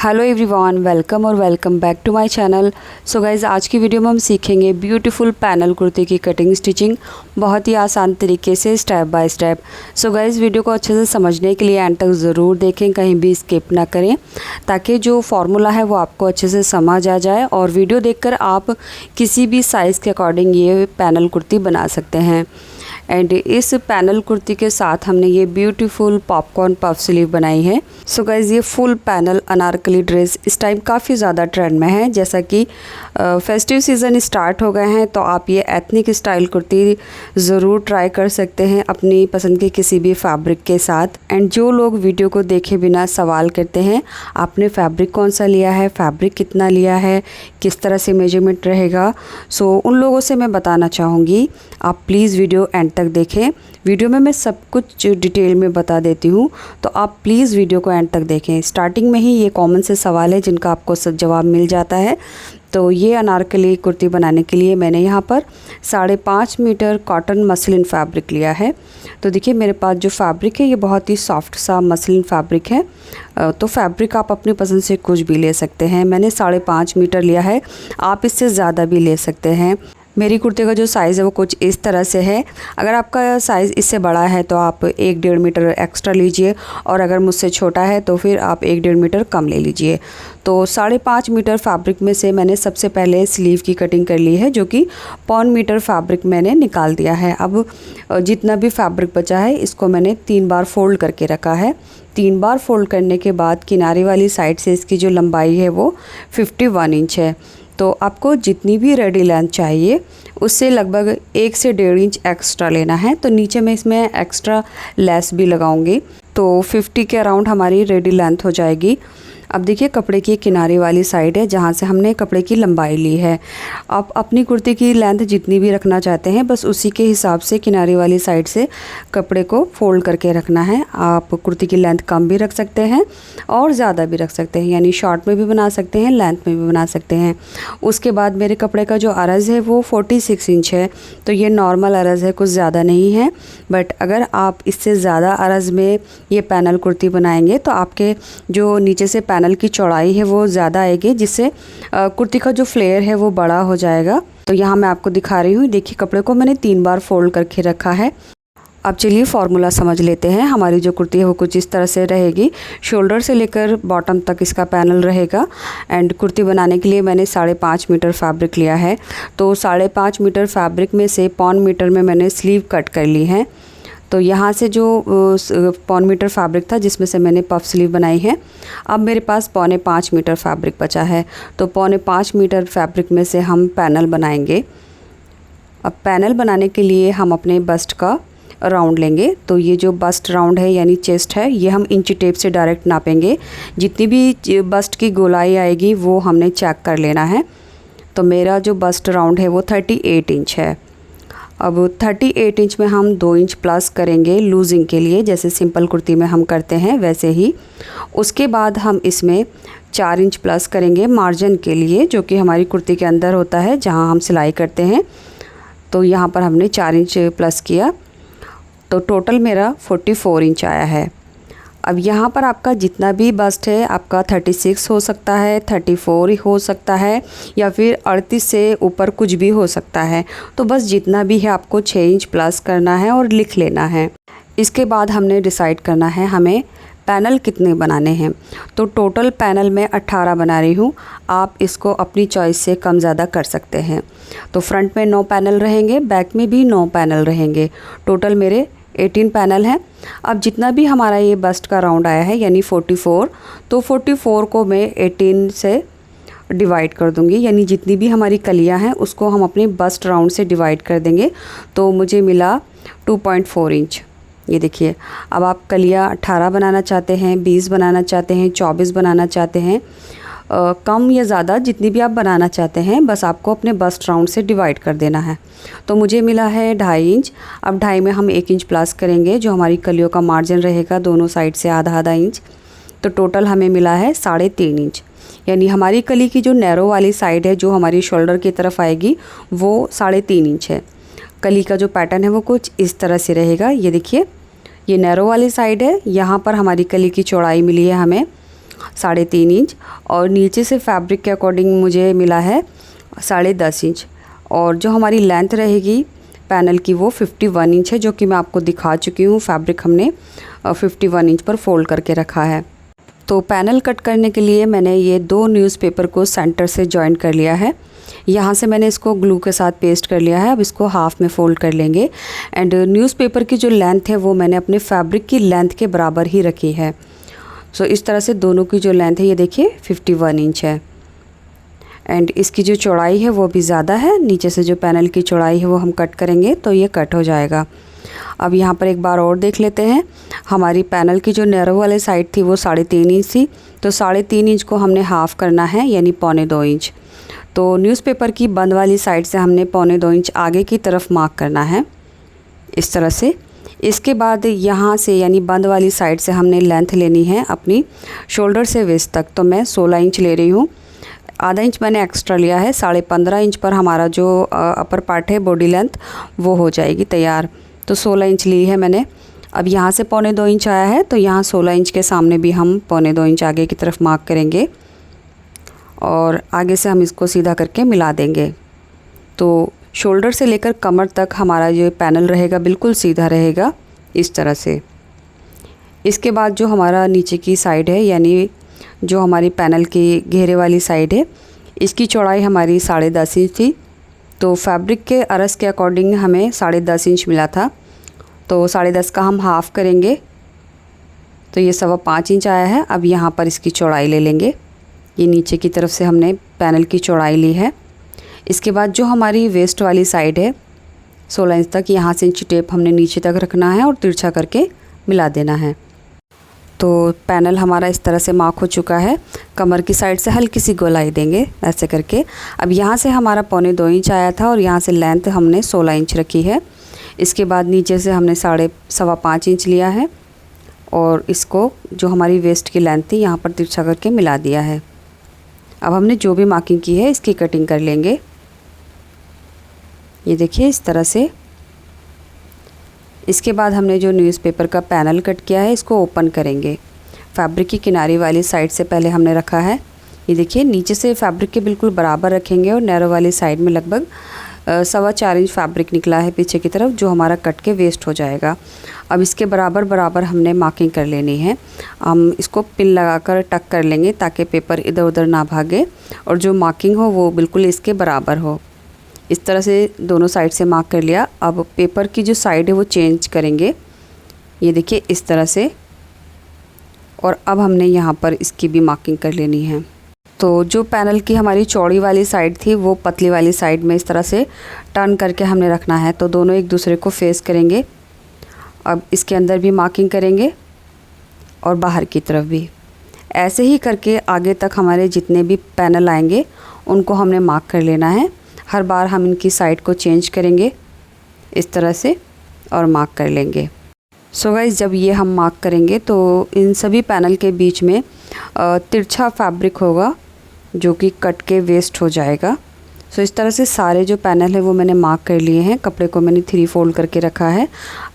Hello everyone, welcome back to my channel. So guys, आज की video में हम सीखेंगे ब्यूटीफुल पैनल कुर्ती की कटिंग स्टिचिंग बहुत ही आसान तरीके से step by step. So guys, video को अच्छे से समझने के लिए एंड तक ज़रूर देखें, कहीं भी स्किप ना करें, ताकि जो फार्मूला है वो आपको अच्छे से समझ आ जाए और वीडियो देखकर आप किसी भी साइज़ के अकॉर्डिंग ये पैनल कुर्ती बना सकते हैं। एंड इस पैनल कुर्ती के साथ हमने ये ब्यूटीफुल पॉपकॉर्न पफ स्लीव बनाई है। सो गाइज़, ये फुल पैनल अनारकली ड्रेस इस टाइम काफ़ी ज़्यादा ट्रेंड में है। जैसा कि फेस्टिव सीज़न स्टार्ट हो गए हैं, तो आप ये एथनिक स्टाइल कुर्ती ज़रूर ट्राई कर सकते हैं अपनी पसंद के किसी भी फैब्रिक के साथ। एंड जो लोग वीडियो को देखे बिना सवाल करते हैं आपने फैब्रिक कौन सा लिया है, फैब्रिक कितना लिया है, किस तरह से मेजरमेंट रहेगा, सो उन लोगों से मैं बताना चाहूँगी आप प्लीज़ वीडियो एंड तक देखें। वीडियो में मैं सब कुछ डिटेल में बता देती हूँ, तो आप प्लीज़ वीडियो को एंड तक देखें। स्टार्टिंग में ही ये कॉमन से सवाल है जिनका आपको सब जवाब मिल जाता है। तो ये अनारकली कुर्ती बनाने के लिए मैंने यहाँ पर 5.5 मीटर कॉटन मसलिन फैब्रिक लिया है। तो देखिए, मेरे पास जो फैब्रिक है ये बहुत ही सॉफ्ट सा मसलिन फैब्रिक है। तो फैब्रिक आप अपनी पसंद से कुछ भी ले सकते हैं। मैंने 5.5 मीटर लिया है, आप इससे ज़्यादा भी ले सकते हैं। मेरी कुर्ते का जो साइज़ है वो कुछ इस तरह से है। अगर आपका साइज़ इससे बड़ा है तो आप 1-1.5 मीटर एक्स्ट्रा लीजिए, और अगर मुझसे छोटा है तो फिर आप 1-1.5 मीटर कम ले लीजिए। तो 5.5 मीटर फैब्रिक में से मैंने सबसे पहले स्लीव की कटिंग कर ली है, जो कि 1 मीटर फैब्रिक मैंने निकाल दिया है। अब जितना भी फैब्रिक बचा है इसको मैंने 3 बार फोल्ड करके रखा है। 3 बार फोल्ड करने के बाद किनारे वाली साइड से इसकी जो लंबाई है वो 51 इंच है। तो आपको जितनी भी रेडी लेंथ चाहिए उससे लगभग 1 से 1.5 इंच एक्स्ट्रा लेना है। तो नीचे मैं इसमें एक्स्ट्रा लेस भी लगाऊंगी, तो 50 के अराउंड हमारी रेडी लेंथ हो जाएगी। अब देखिए, कपड़े की किनारे वाली साइड है जहाँ से हमने कपड़े की लंबाई ली है। आप अपनी कुर्ती की लेंथ जितनी भी रखना चाहते हैं बस उसी के हिसाब से किनारे वाली साइड से कपड़े को फोल्ड करके रखना है। आप कुर्ती की लेंथ कम भी रख सकते हैं और ज़्यादा भी रख सकते हैं, यानी शॉर्ट में भी बना सकते हैं, लेंथ में भी बना सकते हैं। उसके बाद मेरे कपड़े का जो अरज़ है वो 46 इंच है। तो ये नॉर्मल अरज़ है, कुछ ज़्यादा नहीं है। बट अगर आप इससे ज़्यादा अरज़ में ये पैनल कुर्ती बनाएंगे तो आपके जो नीचे से पैनल की चौड़ाई है वो ज़्यादा आएगी, जिससे कुर्ती का जो फ्लेयर है वो बड़ा हो जाएगा। तो यहाँ मैं आपको दिखा रही हूँ। देखिए, कपड़े को मैंने 3 बार फोल्ड करके रखा है। अब चलिए फार्मूला समझ लेते हैं। हमारी जो कुर्ती है वो कुछ इस तरह से रहेगी। शोल्डर से लेकर बॉटम तक इसका पैनल रहेगा। एंड कुर्ती बनाने के लिए मैंने 5.5 मीटर फैब्रिक लिया है। तो 5.5 मीटर फैब्रिक में से 1 मीटर में मैंने स्लीव कट कर ली है। तो यहाँ से जो 1 मीटर फैब्रिक था जिसमें से मैंने पफ स्लीव बनाई है, अब मेरे पास 5.25 मीटर फैब्रिक बचा है। तो 5.25 मीटर फैब्रिक में से हम पैनल बनाएंगे। अब पैनल बनाने के लिए हम अपने बस्ट का राउंड लेंगे। तो ये जो बस्ट राउंड है यानी चेस्ट है, ये हम इंची टेप से डायरेक्ट नापेंगे। जितनी भी बस्ट की गोलाई आएगी वो हमने चेक कर लेना है। तो मेरा जो बस्ट राउंड है वो 38 इंच है। अब 38 इंच में हम 2 इंच प्लस करेंगे लूजिंग के लिए, जैसे सिंपल कुर्ती में हम करते हैं वैसे ही। उसके बाद हम इसमें 4 इंच प्लस करेंगे मार्जिन के लिए, जो कि हमारी कुर्ती के अंदर होता है जहां हम सिलाई करते हैं। तो यहाँ पर हमने 4 इंच प्लस किया, तो टोटल मेरा 44 इंच आया है। अब यहाँ पर आपका जितना भी बस्ट है, आपका 36 हो सकता है, 34 हो सकता है, या फिर 38 से ऊपर कुछ भी हो सकता है। तो बस जितना भी है आपको 6 इंच प्लस करना है और लिख लेना है। इसके बाद हमने डिसाइड करना है हमें पैनल कितने बनाने हैं। तो टोटल पैनल मैं 18 बना रही हूँ। आप इसको अपनी चॉइस से कम ज़्यादा कर सकते हैं। तो फ्रंट में 9 पैनल रहेंगे, बैक में भी 9 पैनल रहेंगे। टोटल मेरे 18 पैनल हैं। अब जितना भी हमारा ये बस्ट का राउंड आया है यानी 44, तो 44 को मैं 18 से डिवाइड कर दूंगी, यानी जितनी भी हमारी कलियां हैं उसको हम अपने बस्ट राउंड से डिवाइड कर देंगे। तो मुझे मिला 2.4 इंच। ये देखिए, अब आप कलियां 18 बनाना चाहते हैं, 20 बनाना चाहते हैं, 24 बनाना चाहते हैं, कम या ज़्यादा जितनी भी आप बनाना चाहते हैं, बस आपको अपने बस्ट राउंड से डिवाइड कर देना है। तो मुझे मिला है 2.5 इंच। अब 2.5 में हम 1 इंच प्लस करेंगे, जो हमारी कलियों का मार्जिन रहेगा दोनों साइड से आधा इंच। तो टोटल हमें मिला है 3.5 इंच, यानी हमारी कली की जो नैरो वाली साइड है जो हमारी शोल्डर की तरफ आएगी वो 3.5 इंच है। कली का जो पैटर्न है वो कुछ इस तरह से रहेगा। ये देखिए, ये नैरो वाली साइड है, यहाँ पर हमारी कली की चौड़ाई मिली है हमें 3.5 इंच, और नीचे से फैब्रिक के अकॉर्डिंग मुझे मिला है 10.5 इंच, और जो हमारी लेंथ रहेगी पैनल की वो 51 इंच है, जो कि मैं आपको दिखा चुकी हूँ। फैब्रिक हमने 51 इंच पर फोल्ड करके रखा है। तो पैनल कट करने के लिए मैंने ये 2 न्यूज़पेपर को सेंटर से जॉइन कर लिया है। यहाँ से मैंने इसको ग्लू के साथ पेस्ट कर लिया है। अब इसको हाफ में फ़ोल्ड कर लेंगे, एंड न्यूज़पेपर की जो लेंथ है वो मैंने अपने फैब्रिक की लेंथ के बराबर ही रखी है। सो इस तरह से दोनों की जो लेंथ है ये देखिए 51 इंच है, एंड इसकी जो चौड़ाई है वो भी ज़्यादा है। नीचे से जो पैनल की चौड़ाई है वो हम कट करेंगे तो ये कट हो जाएगा। अब यहाँ पर एक बार और देख लेते हैं। हमारी पैनल की जो नैरो वाली साइड थी वो 3.5 इंच थी, तो 3.5 इंच को हमने हाफ़ करना है, यानी 1.25 इंच। तो न्यूज़पेपर की बंद वाली साइड से हमने 1.25 इंच आगे की तरफ मार्क करना है, इस तरह से। इसके बाद यहाँ से यानी बंद वाली साइड से हमने लेंथ लेनी है अपनी शोल्डर से वेस्ट तक। तो मैं 16 इंच ले रही हूँ, आधा इंच मैंने एक्स्ट्रा लिया है। 15.5 इंच पर हमारा जो अपर पार्ट है बॉडी लेंथ वो हो जाएगी तैयार। तो 16 इंच ली है मैंने। अब यहाँ से 1.25 इंच आया है, तो यहाँ 16 इंच के सामने भी हम 1.25 इंच आगे की तरफ मार्क करेंगे, और आगे से हम इसको सीधा करके मिला देंगे। तो शोल्डर से लेकर कमर तक हमारा जो पैनल रहेगा बिल्कुल सीधा रहेगा, इस तरह से। इसके बाद जो हमारा नीचे की साइड है, यानी जो हमारी पैनल की घेरे वाली साइड है, इसकी चौड़ाई हमारी 10.5 इंच थी। तो फैब्रिक के अरस के अकॉर्डिंग हमें 10.5 इंच मिला था, तो 10.5 का हम हाफ़ करेंगे, तो ये 5.25 इंच आया है। अब यहाँ पर इसकी चौड़ाई ले लेंगे। ये नीचे की तरफ से हमने पैनल की चौड़ाई ली है। इसके बाद जो हमारी वेस्ट वाली साइड है 16 इंच तक, यहाँ से इंची टेप हमने नीचे तक रखना है और तिरछा करके मिला देना है। तो पैनल हमारा इस तरह से मार्क हो चुका है। कमर की साइड से हल्की सी गोलाई देंगे ऐसे करके। अब यहाँ से हमारा 1.25 इंच आया था, और यहाँ से लेंथ हमने 16 इंच रखी है। इसके बाद नीचे से हमने 5.25 इंच लिया है, और इसको जो हमारी वेस्ट की लेंथ थी यहाँ पर तिरछा करके मिला दिया है। अब हमने जो भी मार्किंग की है इसकी कटिंग कर लेंगे। ये देखिए इस तरह से। इसके बाद हमने जो न्यूज़पेपर का पैनल कट किया है इसको ओपन करेंगे। फैब्रिक की किनारी वाली साइड से पहले हमने रखा है। ये देखिए नीचे से फैब्रिक के बिल्कुल बराबर रखेंगे, और नैरो वाली साइड में लगभग 4.25 इंच फैब्रिक निकला है पीछे की तरफ, जो हमारा कट के वेस्ट हो जाएगा। अब इसके बराबर बराबर हमने मार्किंग कर लेनी है। हम इसको पिन लगाकर टक कर लेंगे ताकि पेपर इधर उधर ना भागे, और जो मार्किंग हो वो बिल्कुल इसके बराबर हो। इस तरह से दोनों साइड से मार्क कर लिया। अब पेपर की जो साइड है वो चेंज करेंगे, ये देखिए इस तरह से, और अब हमने यहाँ पर इसकी भी मार्किंग कर लेनी है। तो जो पैनल की हमारी चौड़ी वाली साइड थी वो पतली वाली साइड में इस तरह से टर्न करके हमने रखना है, तो दोनों एक दूसरे को फेस करेंगे। अब इसके अंदर भी मार्किंग करेंगे और बाहर की तरफ भी। ऐसे ही करके आगे तक हमारे जितने भी पैनल आएंगे उनको हमने मार्क कर लेना है। हर बार हम इनकी साइड को चेंज करेंगे इस तरह से और मार्क कर लेंगे। सो गाइस, जब ये हम मार्क करेंगे तो इन सभी पैनल के बीच में तिरछा फैब्रिक होगा जो कि कट के वेस्ट हो जाएगा। सो इस तरह से सारे जो पैनल है वो मैंने मार्क कर लिए हैं। कपड़े को मैंने 3 फोल्ड करके रखा है।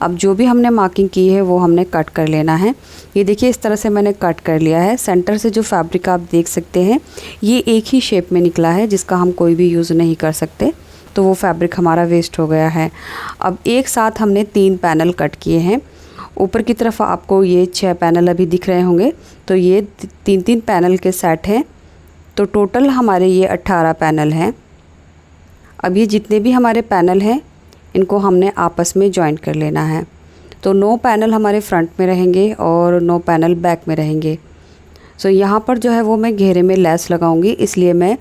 अब जो भी हमने मार्किंग की है वो हमने कट कर लेना है। ये देखिए इस तरह से मैंने कट कर लिया है। सेंटर से जो फैब्रिक आप देख सकते हैं ये एक ही शेप में निकला है जिसका हम कोई भी यूज़ नहीं कर सकते, तो वो फैब्रिक हमारा वेस्ट हो गया है। अब एक साथ हमने 3 पैनल कट किए हैं। ऊपर की तरफ आपको ये 6 पैनल अभी दिख रहे होंगे, तो ये 3-3 पैनल के सेट हैं। तो टोटल हमारे ये 18 पैनल हैं। अब ये जितने भी हमारे पैनल हैं इनको हमने आपस में जॉइंट कर लेना है। तो 9 पैनल हमारे फ्रंट में रहेंगे और 9 पैनल बैक में रहेंगे। सो यहाँ पर जो है वो मैं घेरे में लेस लगाऊंगी, इसलिए मैं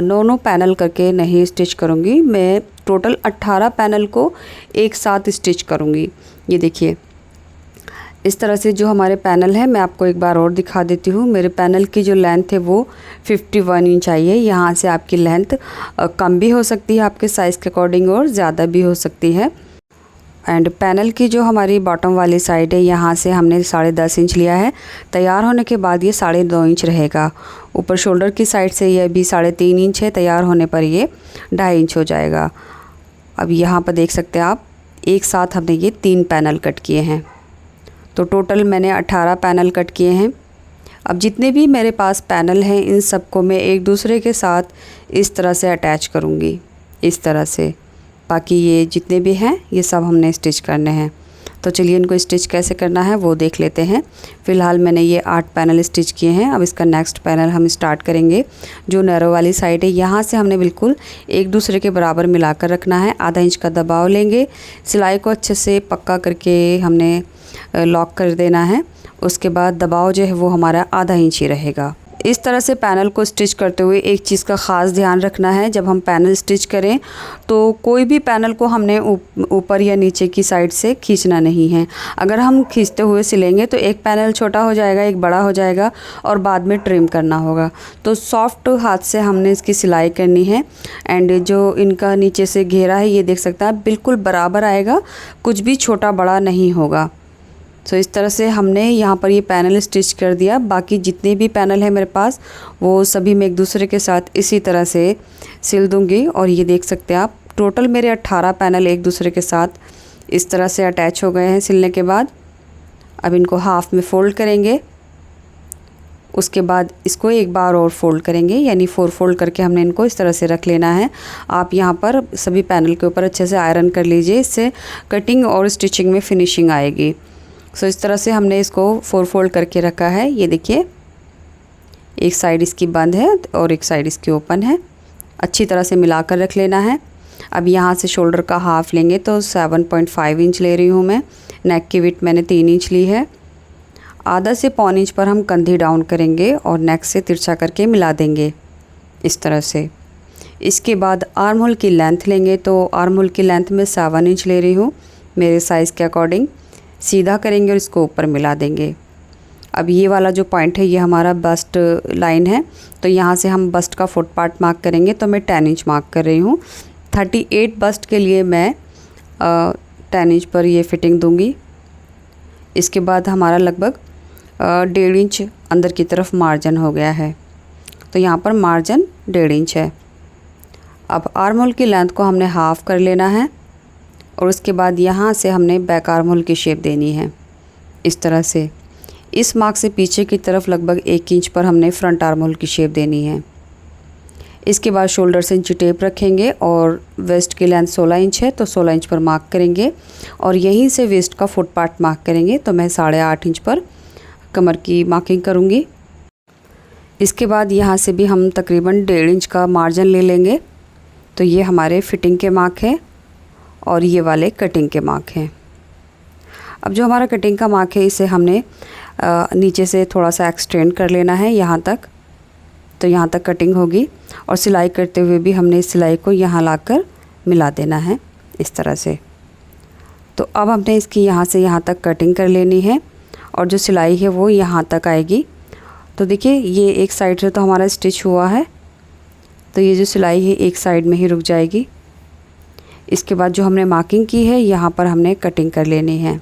9 पैनल करके नहीं स्टिच करूँगी। मैं टोटल 18 पैनल को एक साथ स्टिच करूँगी। ये देखिए इस तरह से जो हमारे पैनल है, मैं आपको एक बार और दिखा देती हूँ। मेरे पैनल की जो लेंथ है वो 51 इंच आई है। यहाँ से आपकी लेंथ कम भी हो सकती है आपके साइज़ के अकॉर्डिंग और ज़्यादा भी हो सकती है। एंड पैनल की जो हमारी बॉटम वाली साइड है यहाँ से हमने 10.5 इंच लिया है। तैयार होने के बाद ये 2.5 इंच रहेगा। ऊपर शोल्डर की साइड से ये भी 3.5 इंच है, तैयार होने पर ये 2.5 इंच हो जाएगा। अब यहाँ पर देख सकते हैं आप, एक साथ हमने ये 3 पैनल कट किए हैं। तो टोटल मैंने 18 पैनल कट किए हैं। अब जितने भी मेरे पास पैनल हैं इन सबको मैं एक दूसरे के साथ इस तरह से अटैच करूँगी, इस तरह से। बाकी ये जितने भी हैं ये सब हमने स्टिच करने हैं। तो चलिए इनको स्टिच कैसे करना है वो देख लेते हैं। फ़िलहाल मैंने ये 8 पैनल स्टिच किए हैं। अब इसका नेक्स्ट पैनल हम स्टार्ट करेंगे। जो नैरो वाली साइड है यहाँ से हमने बिल्कुल एक दूसरे के बराबर मिलाकर रखना है। आधा इंच का दबाव लेंगे, सिलाई को अच्छे से पक्का करके हमने लॉक कर देना है। उसके बाद दबाव जो है वो हमारा आधा इंच ही रहेगा। इस तरह से पैनल को स्टिच करते हुए एक चीज़ का ख़ास ध्यान रखना है, जब हम पैनल स्टिच करें तो कोई भी पैनल को हमने ऊपर या नीचे की साइड से खींचना नहीं है। अगर हम खींचते हुए सिलेंगे तो एक पैनल छोटा हो जाएगा, एक बड़ा हो जाएगा और बाद में ट्रिम करना होगा। तो सॉफ्ट हाथ से हमने इसकी सिलाई करनी है। एंड जो इनका नीचे से घेरा है ये देख सकते हैं बिल्कुल बराबर आएगा, कुछ भी छोटा बड़ा नहीं होगा। तो इस तरह से हमने यहाँ पर ये पैनल स्टिच कर दिया। बाकी जितने भी पैनल हैं मेरे पास वो सभी मैं एक दूसरे के साथ इसी तरह से सिल दूँगी। और ये देख सकते हैं आप टोटल मेरे 18 पैनल एक दूसरे के साथ इस तरह से अटैच हो गए हैं सिलने के बाद। अब इनको हाफ़ में फ़ोल्ड करेंगे, उसके बाद इसको एक बार और फ़ोल्ड करेंगे, यानी 4 फोल्ड करके हमने इनको इस तरह से रख लेना है। आप यहाँ पर सभी पैनल के ऊपर अच्छे से आयरन कर लीजिए, इससे कटिंग और स्टिचिंग में फिनिशिंग आएगी। सो इस तरह से हमने इसको 4 फोल्ड करके रखा है। ये देखिए एक साइड इसकी बंद है और एक साइड इसकी ओपन है। अच्छी तरह से मिलाकर रख लेना है। अब यहाँ से शोल्डर का हाफ़ लेंगे तो 7.5 इंच ले रही हूँ मैं। नेक की विड्थ मैंने 3 इंच ली है। आधा से पौन इंच पर हम कंधी डाउन करेंगे और नेक से तिरछा करके मिला देंगे इस तरह से। इसके बाद आर्म होल की लेंथ लेंगे तो आर्म होल की लेंथ में 7 इंच ले रही हूँ मेरे साइज़ के अकॉर्डिंग। सीधा करेंगे और इसको ऊपर मिला देंगे। अब ये वाला जो पॉइंट है ये हमारा बस्ट लाइन है, तो यहाँ से हम बस्ट का फुट पार्ट मार्क करेंगे। तो मैं 10 इंच मार्क कर रही हूँ। 38 बस्ट के लिए मैं 10 इंच पर ये फिटिंग दूँगी। इसके बाद हमारा लगभग 1.5 इंच अंदर की तरफ मार्जिन हो गया है, तो यहाँ पर मार्जिन 1.5 इंच है। अब आर्म होल की लेंथ को हमने हाफ़ कर लेना है और उसके बाद यहाँ से हमने बैक आर्म होल की शेप देनी है इस तरह से। इस मार्क से पीछे की तरफ लगभग 1 इंच पर हमने फ्रंट आर्म होल की शेप देनी है। इसके बाद शोल्डर से इंची टेप रखेंगे और वेस्ट की लेंथ 16 इंच है तो 16 इंच पर मार्क करेंगे और यहीं से वेस्ट का फुट पार्ट मार्क करेंगे। तो मैं 8.5 इंच पर कमर की मार्किंग करूँगी। इसके बाद यहाँ से भी हम तकरीबन 1.5 इंच का मार्जिन ले लेंगे। तो ये हमारे फिटिंग के मार्क है और ये वाले कटिंग के मार्क हैं। अब जो हमारा कटिंग का मार्क है इसे हमने नीचे से थोड़ा सा एक्सटेंड कर लेना है यहाँ तक। तो यहाँ तक कटिंग होगी और सिलाई करते हुए भी हमने इस सिलाई को यहाँ लाकर मिला देना है इस तरह से। तो अब हमने इसकी यहाँ से यहाँ तक कटिंग कर लेनी है और जो सिलाई है वो यहाँ तक आएगी। तो देखिए ये एक साइड से तो हमारा स्टिच हुआ है, तो ये जो सिलाई है एक साइड में ही रुक जाएगी। इसके बाद जो हमने मार्किंग की है यहाँ पर हमने कटिंग कर लेनी है।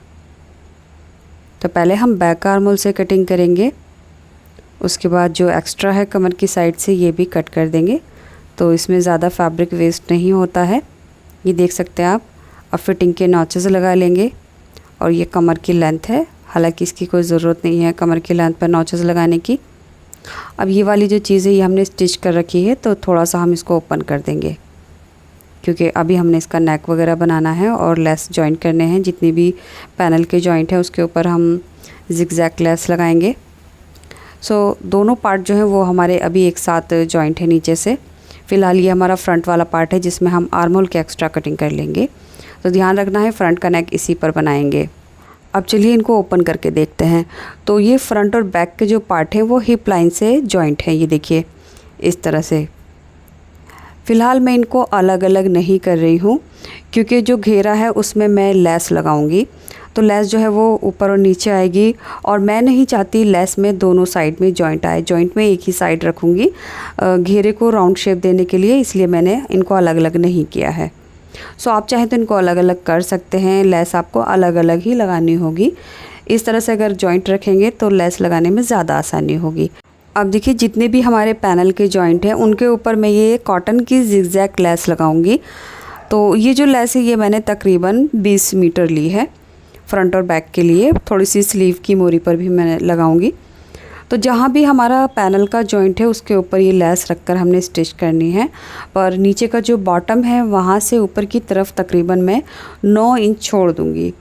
तो पहले हम बैक आर्म होल से कटिंग करेंगे, उसके बाद जो एक्स्ट्रा है कमर की साइड से ये भी कट कर देंगे। तो इसमें ज़्यादा फैब्रिक वेस्ट नहीं होता है, ये देख सकते हैं आप। अब फिटिंग के नॉचेस लगा लेंगे और ये कमर की लेंथ है, हालांकि इसकी कोई ज़रूरत नहीं है कमर की लेंथ पर नॉचेस लगाने की। अब ये वाली जो चीज़ है ये हमने स्टिच कर रखी है, तो थोड़ा सा हम इसको ओपन कर देंगे क्योंकि अभी हमने इसका नेक वगैरह बनाना है और लेस जॉइंट करने हैं। जितनी भी पैनल के जॉइंट है उसके ऊपर हम जिगजैग लेस लगाएंगे। सो दोनों पार्ट जो है वो हमारे अभी एक साथ जॉइंट है नीचे से। फ़िलहाल ये हमारा फ्रंट वाला पार्ट है जिसमें हम आर्म होल की एक्स्ट्रा कटिंग कर लेंगे। तो ध्यान रखना है फ्रंट का नेक इसी पर बनाएंगे। अब चलिए इनको ओपन करके देखते हैं। तो ये फ्रंट और बैक के जो पार्ट हैं वो हिप लाइन से जॉइंट है, ये देखिए इस तरह से। फ़िलहाल मैं इनको अलग अलग नहीं कर रही हूँ क्योंकि जो घेरा है उसमें मैं लेस लगाऊंगी। तो लेस जो है वो ऊपर और नीचे आएगी और मैं नहीं चाहती लेस में दोनों साइड में जॉइंट आए। जॉइंट में एक ही साइड रखूँगी घेरे को राउंड शेप देने के लिए, इसलिए मैंने इनको अलग अलग नहीं किया है। सो आप चाहें तो इनको अलग अलग कर सकते हैं, लेस आपको अलग अलग ही लगानी होगी। इस तरह से अगर जॉइंट रखेंगे तो लेस लगाने में ज़्यादा आसानी होगी। अब देखिए जितने भी हमारे पैनल के जॉइंट हैं उनके ऊपर मैं ये कॉटन की जिगजैग लेस लगाऊंगी। तो ये जो लेस है ये मैंने तकरीबन 20 मीटर ली है फ्रंट और बैक के लिए। थोड़ी सी स्लीव की मोरी पर भी मैं लगाऊंगी। तो जहाँ भी हमारा पैनल का जॉइंट है उसके ऊपर ये लेस रखकर हमने स्टिच करनी है। पर नीचे का जो बॉटम है वहाँ से ऊपर की तरफ तकरीबन मैं 9 इंच छोड़ दूँगी।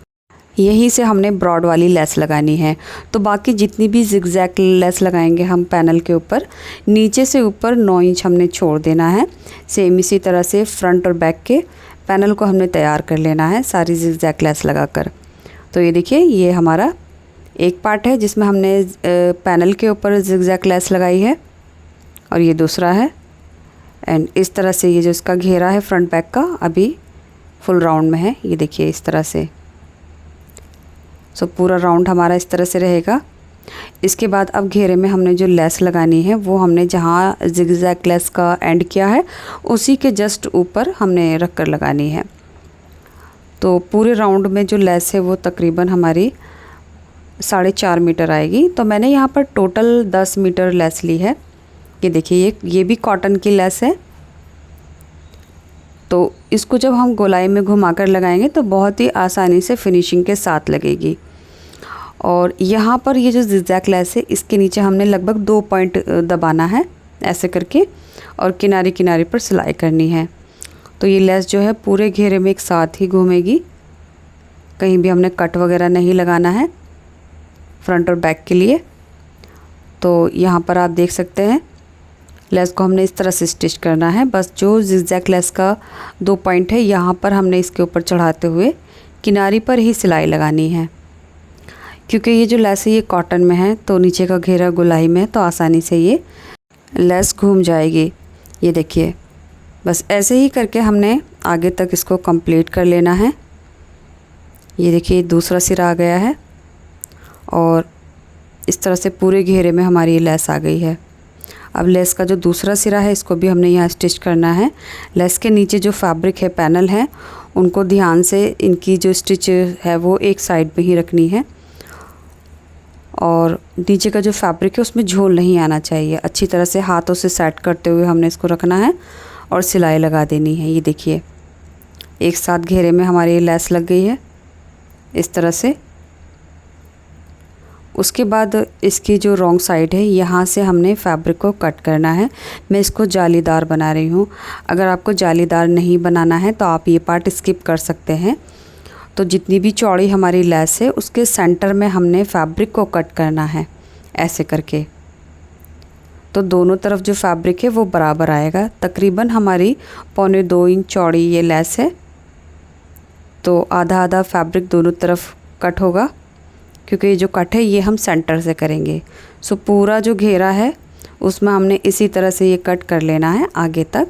यहीं से हमने ब्रॉड वाली लेस लगानी है। तो बाकी जितनी भी जिगजैग लेस लगाएंगे हम पैनल के ऊपर, नीचे से ऊपर 9 इंच हमने छोड़ देना है। सेम इसी तरह से फ्रंट और बैक के पैनल को हमने तैयार कर लेना है सारी जिगजैग लेस लगाकर। तो ये देखिए, ये हमारा एक पार्ट है जिसमें हमने पैनल के ऊपर जिगजैग लेस लगाई है, और ये दूसरा है। एंड इस तरह से ये जो इसका घेरा है फ्रंट बैक का अभी फुल राउंड में है, ये देखिए इस तरह से। सो पूरा राउंड हमारा इस तरह से रहेगा। इसके बाद अब घेरे में हमने जो लेस लगानी है वो हमने जहाँ जिगजैग लेस का एंड किया है उसी के जस्ट ऊपर हमने रख कर लगानी है। तो पूरे राउंड में जो लेस है वो तकरीबन हमारी 4.5 मीटर आएगी। तो मैंने यहाँ पर टोटल 10 मीटर लेस ली है। ये देखिए, ये भी कॉटन की लेस है। तो इसको जब हम गोलाई में घुमाकर लगाएंगे तो बहुत ही आसानी से फिनिशिंग के साथ लगेगी। और यहाँ पर ये जो जिगजैग लेस है इसके नीचे हमने लगभग 2 पॉइंट दबाना है ऐसे करके, और किनारे किनारे पर सिलाई करनी है। तो ये लेस जो है पूरे घेरे में एक साथ ही घूमेगी, कहीं भी हमने कट वगैरह नहीं लगाना है फ्रंट और बैक के लिए। तो यहाँ पर आप देख सकते हैं लेस को हमने इस तरह से स्टिच करना है। बस जो जिगजैग लेस का 2 पॉइंट है यहाँ पर हमने इसके ऊपर चढ़ाते हुए किनारी पर ही सिलाई लगानी है। क्योंकि ये जो लेस है ये कॉटन में है तो नीचे का घेरा गोलाई में है, तो आसानी से ये लेस घूम जाएगी। ये देखिए, बस ऐसे ही करके हमने आगे तक इसको कंप्लीट कर लेना है। ये देखिए, दूसरा सिरा आ गया है और इस तरह से पूरे घेरे में हमारी ये लेस आ गई है। अब लेस का जो दूसरा सिरा है इसको भी हमने यहाँ स्टिच करना है। लेस के नीचे जो फैब्रिक है, पैनल है, उनको ध्यान से इनकी जो स्टिच है वो एक साइड पे ही रखनी है, और नीचे का जो फैब्रिक है उसमें झोल नहीं आना चाहिए। अच्छी तरह से हाथों से सेट करते हुए हमने इसको रखना है और सिलाई लगा देनी है। ये देखिए, एक साथ घेरे में हमारी लेस लग गई है इस तरह से। उसके बाद इसकी जो रॉन्ग साइड है यहाँ से हमने फैब्रिक को कट करना है। मैं इसको जालीदार बना रही हूँ। अगर आपको जालीदार नहीं बनाना है तो आप ये पार्ट स्किप कर सकते हैं। तो जितनी भी चौड़ी हमारी लेस है उसके सेंटर में हमने फैब्रिक को कट करना है ऐसे करके। तो दोनों तरफ जो फैब्रिक है वो बराबर आएगा। तकरीबन हमारी 1.25 इंच चौड़ी ये लेस है, तो आधा आधा फैब्रिक दोनों तरफ कट होगा, क्योंकि ये जो कट है ये हम सेंटर से करेंगे। सो पूरा जो घेरा है उसमें हमने इसी तरह से ये कट कर लेना है आगे तक।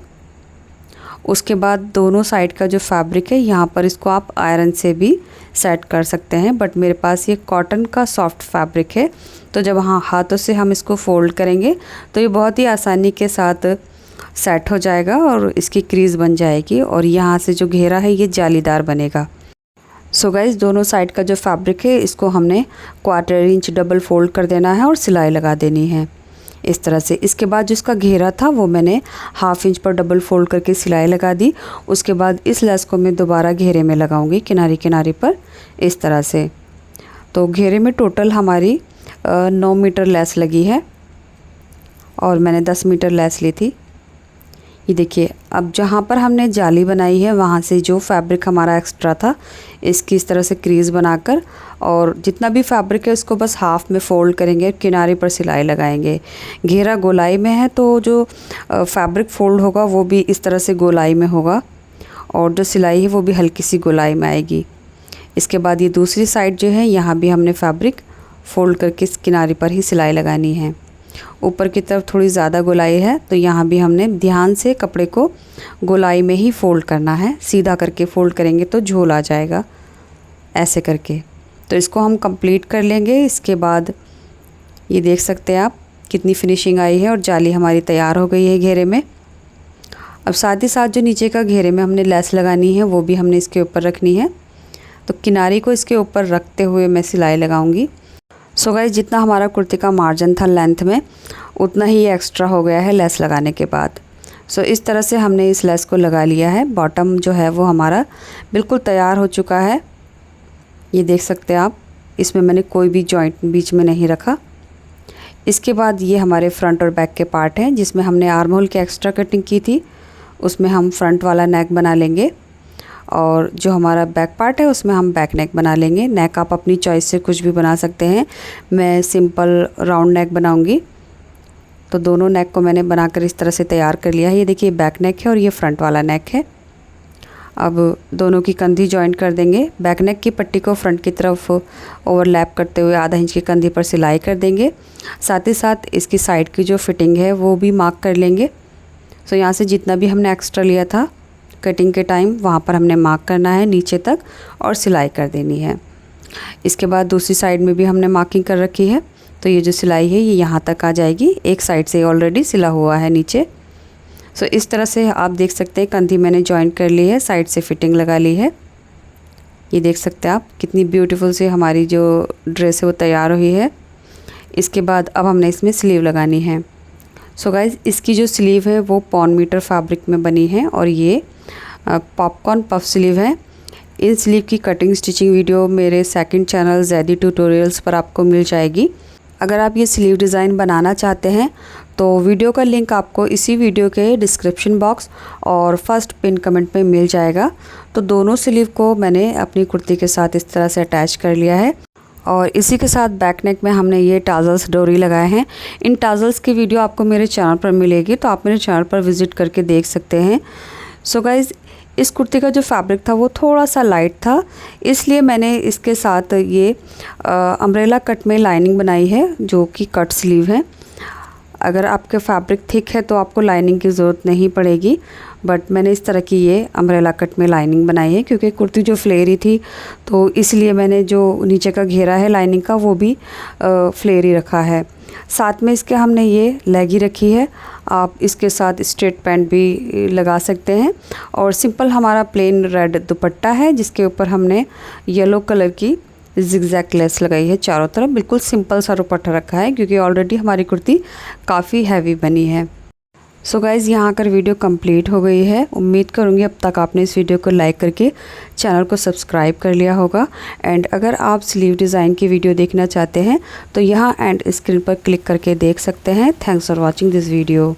उसके बाद दोनों साइड का जो फैब्रिक है यहाँ पर इसको आप आयरन से भी सेट कर सकते हैं, बट मेरे पास ये कॉटन का सॉफ्ट फैब्रिक है, तो जब हाथों से हम इसको फोल्ड करेंगे तो ये बहुत ही आसानी के साथ सेट हो जाएगा और इसकी क्रीज़ बन जाएगी, और यहाँ से जो घेरा है ये जालीदार बनेगा। सो गाइस, दोनों साइड का जो फैब्रिक है इसको हमने 1/4 इंच डबल फोल्ड कर देना है और सिलाई लगा देनी है इस तरह से। इसके बाद जो इसका घेरा था वो मैंने 1/2 इंच पर डबल फोल्ड करके सिलाई लगा दी। उसके बाद इस लेस को मैं दोबारा घेरे में लगाऊंगी किनारे किनारे पर इस तरह से। तो घेरे में टोटल हमारी 9 मीटर लेस लगी है और मैंने 10 मीटर लेस ली थी। ये देखिए, अब जहाँ पर हमने जाली बनाई है वहाँ से जो फैब्रिक हमारा एक्स्ट्रा था इसकी इस तरह से क्रीज़ बनाकर, और जितना भी फैब्रिक है उसको बस हाफ में फ़ोल्ड करेंगे, किनारे पर सिलाई लगाएंगे। घेरा गोलाई में है तो जो फैब्रिक फ़ोल्ड होगा वो भी इस तरह से गोलाई में होगा, और जो सिलाई है वो भी हल्की सी गोलाई में आएगी। इसके बाद ये दूसरी साइड जो है यहाँ भी हमने फैब्रिक फ़ोल्ड करके इस किनारे पर ही सिलाई लगानी है। ऊपर की तरफ थोड़ी ज़्यादा गोलाई है तो यहाँ भी हमने ध्यान से कपड़े को गोलाई में ही फ़ोल्ड करना है। सीधा करके फ़ोल्ड करेंगे तो झोल आ जाएगा ऐसे करके। तो इसको हम कंप्लीट कर लेंगे। इसके बाद ये देख सकते हैं आप कितनी फिनिशिंग आई है और जाली हमारी तैयार हो गई है घेरे में। अब साथ ही साथ जो नीचे का घेरे में हमने लेस लगानी है वो भी हमने इसके ऊपर रखनी है। तो किनारे को इसके ऊपर रखते हुए मैं सिलाई लगाऊंगी। सो गाइस, जितना हमारा कुर्ती का मार्जिन था लेंथ में उतना ही एक्स्ट्रा हो गया है लेस लगाने के बाद। सो इस तरह से हमने इस लेस को लगा लिया है। बॉटम जो है वो हमारा बिल्कुल तैयार हो चुका है। ये देख सकते हैं आप, इसमें मैंने कोई भी जॉइंट बीच में नहीं रखा। इसके बाद ये हमारे फ्रंट और बैक के पार्ट हैं, जिसमें हमने आर्म होल की एक्स्ट्रा कटिंग की थी, उसमें हम फ्रंट वाला नेक बना लेंगे। और जो हमारा बैक पार्ट है उसमें हम बैक नेक बना लेंगे। नेक आप अपनी चॉइस से कुछ भी बना सकते हैं। मैं सिंपल राउंड नेक बनाऊंगी। तो दोनों नेक को मैंने बनाकर इस तरह से तैयार कर लिया है। ये देखिए बैक नेक है और ये फ्रंट वाला नेक है। अब दोनों की कंधी जॉइंट कर देंगे। बैक नेक की पट्टी को फ्रंट की तरफ ओवरलैप करते हुए आधा इंच की कंधी पर सिलाई कर देंगे। साथ ही साथ इसकी साइड की जो फिटिंग है वो भी मार्क कर लेंगे। तो यहाँ से जितना भी हमने एक्स्ट्रा लिया था कटिंग के टाइम, वहाँ पर हमने मार्क करना है नीचे तक और सिलाई कर देनी है। इसके बाद दूसरी साइड में भी हमने मार्किंग कर रखी है। तो ये जो सिलाई है ये यहाँ तक आ जाएगी। एक साइड से ऑलरेडी सिला हुआ है नीचे। सो इस तरह से आप देख सकते हैं कंधी मैंने जॉइंट कर ली है, साइड से फिटिंग लगा ली है। ये देख सकते हैं आप कितनी ब्यूटीफुल से हमारी जो ड्रेस है वो तैयार हुई है। इसके बाद अब हमने इसमें स्लीव लगानी है। सो गाइज़ इसकी जो स्लीव है वो पॉन मीटर फैब्रिक में बनी है और ये पॉपकॉर्न पफ स्लीव है। इन स्लीव की कटिंग स्टिचिंग वीडियो मेरे सेकंड चैनल जैदी ट्यूटोरियल्स पर आपको मिल जाएगी। अगर आप ये स्लीव डिज़ाइन बनाना चाहते हैं तो वीडियो का लिंक आपको इसी वीडियो के डिस्क्रिप्शन बॉक्स और फर्स्ट पिन कमेंट में मिल जाएगा। तो दोनों स्लीव को मैंने अपनी कुर्ती के साथ इस तरह से अटैच कर लिया है और इसी के साथ बैक नेक में हमने ये टाजल्स डोरी लगाए हैं। इन टाजल्स की वीडियो आपको मेरे चैनल पर मिलेगी, तो आप मेरे चैनल पर विज़िट करके देख सकते हैं। सो गाइज़ इस कुर्ती का जो फैब्रिक था वो थोड़ा सा लाइट था, इसलिए मैंने इसके साथ ये अम्ब्रेला कट में लाइनिंग बनाई है जो कि कट स्लीव है। अगर आपके फैब्रिक थिक है तो आपको लाइनिंग की ज़रूरत नहीं पड़ेगी, बट मैंने इस तरह की ये अम्ब्रेला कट में लाइनिंग बनाई है क्योंकि कुर्ती जो फ्लेयरी थी तो इसलिए मैंने जो नीचे का घेरा है लाइनिंग का वो भी फ्लेयरी रखा है। साथ में इसके हमने ये लेगी रखी है। आप इसके साथ स्ट्रेट पैंट भी लगा सकते हैं और सिंपल हमारा प्लेन रेड दुपट्टा है जिसके ऊपर हमने येलो कलर की जिगजैग लेस लगाई है चारों तरफ। बिल्कुल सिंपल सा दुपट्टा रखा है क्योंकि ऑलरेडी हमारी कुर्ती काफ़ी हैवी बनी है। सो गाइज़ यहाँ कर वीडियो कंप्लीट हो गई है। उम्मीद करूँगी अब तक आपने इस वीडियो को लाइक करके चैनल को सब्सक्राइब कर लिया होगा। एंड अगर आप स्लीव डिज़ाइन की वीडियो देखना चाहते हैं तो यहाँ एंड स्क्रीन पर क्लिक करके देख सकते हैं। Thanks for watching this video.